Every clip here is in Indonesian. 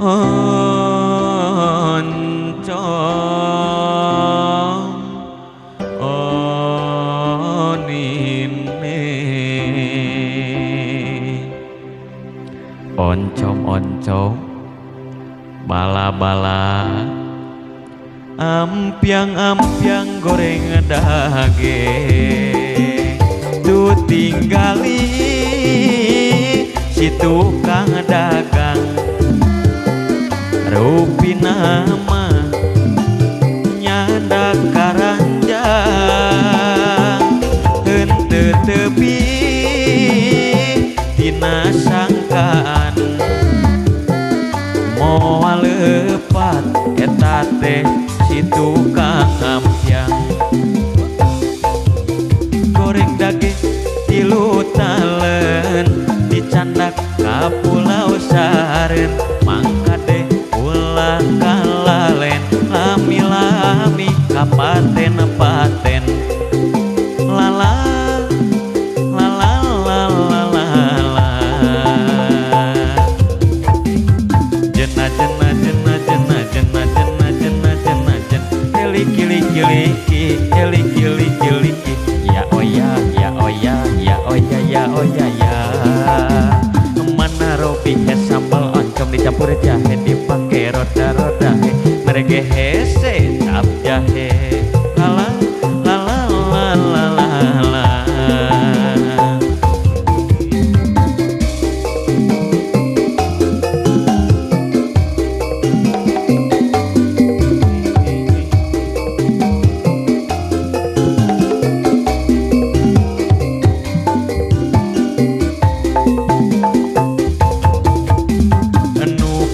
oncom onine oncom-oncom bala-bala ampiang-ampiang goreng daging tu tinggali si tukang dagang rupi nama nyanda karanjang henteu tepi tina sangkaan moal lepat eta teh si tukang ampiang goreng daging tilu talen dicandak ka Pulau Saren mangka deh ulah kalalen lami-lami ka paten-paten lala lala lala lala jena jena jena jena jena jena jena jena jena liki liki liki liki liki liki ya oya ya oya ya oya ya oya ya mana robi he sambal oncom dicampur jahe dipake roda-roda he merege hese cap jahe lala lala lala lala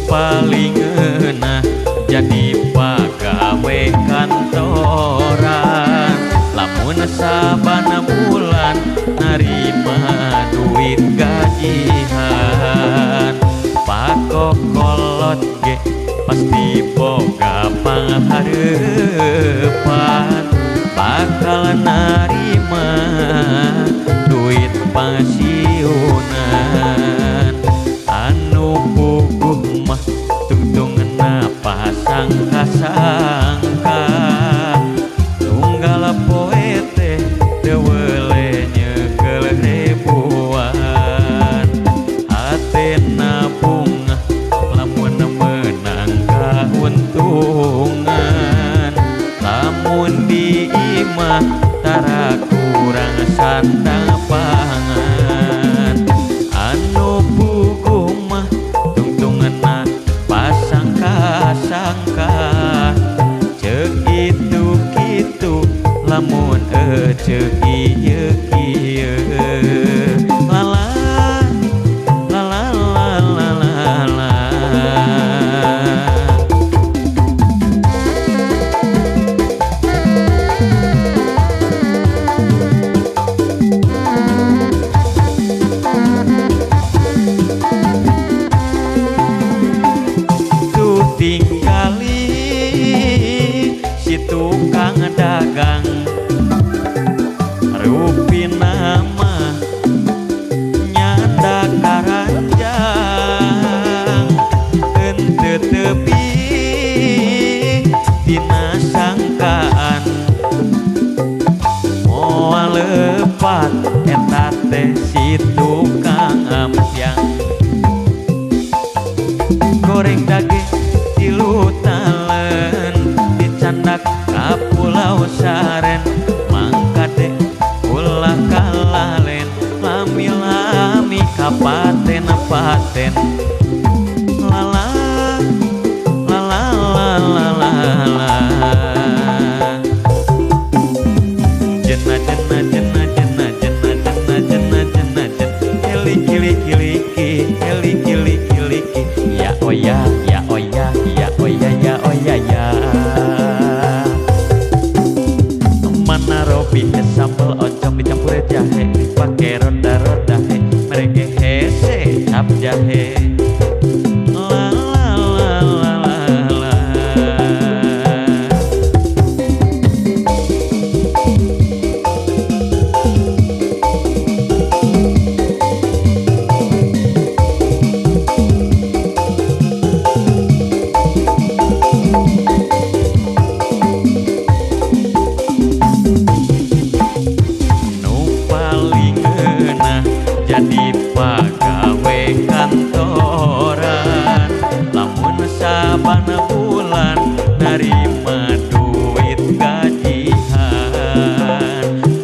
paling eunah jadi pagawe kantoran lamun sabana bulan narima duit gajihan pakokolot ge pasti boga panghareupan bakal narima duit pensiunan anu puguh mah tungtungna pasangka-sangka tunggal poe teh teu weule nyekel ribuan hatena bunga lamun meunang kauntungan lamun di imah tara kurang sandang pangan anu puguh mah tungtungna pasangka-sangka ceuk kitu-kitu lamun ceuk ieu kieu lala lala lala lala tinggali si tukang dagang rupi nama nyanda karanjang henteu tepi tina sangkaan moal lepat eta teh si tukang ampiang goreng daging tilu talen dicandak ka Pulau Saren mangka deh ulah kalalen lami-lami ka paten-paten lala lala lala lala jena jena jena jena jena jena jena jena jena liki liki liki liki liki liki ya oya ya oya ya oya ya oya ya mana robi he sambal oncom dicampur jahe dipake roda-roda he merege hese cap jahe la la la la la la pagawe kantoran lamun saban bulan narima duit gajian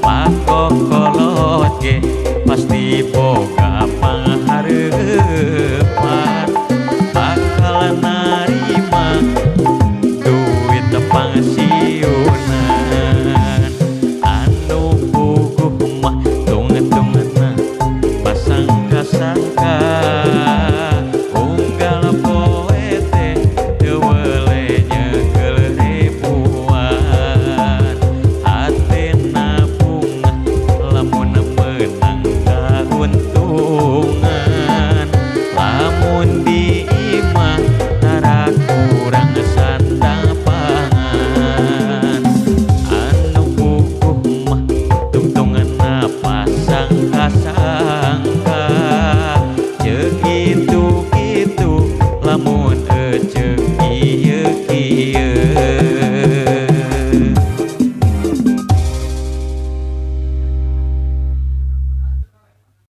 pakokolot ge pasti boga panghareupan bakal narima duit pangsiunan anu puguh mah tunget-tungetna pasangka-sangka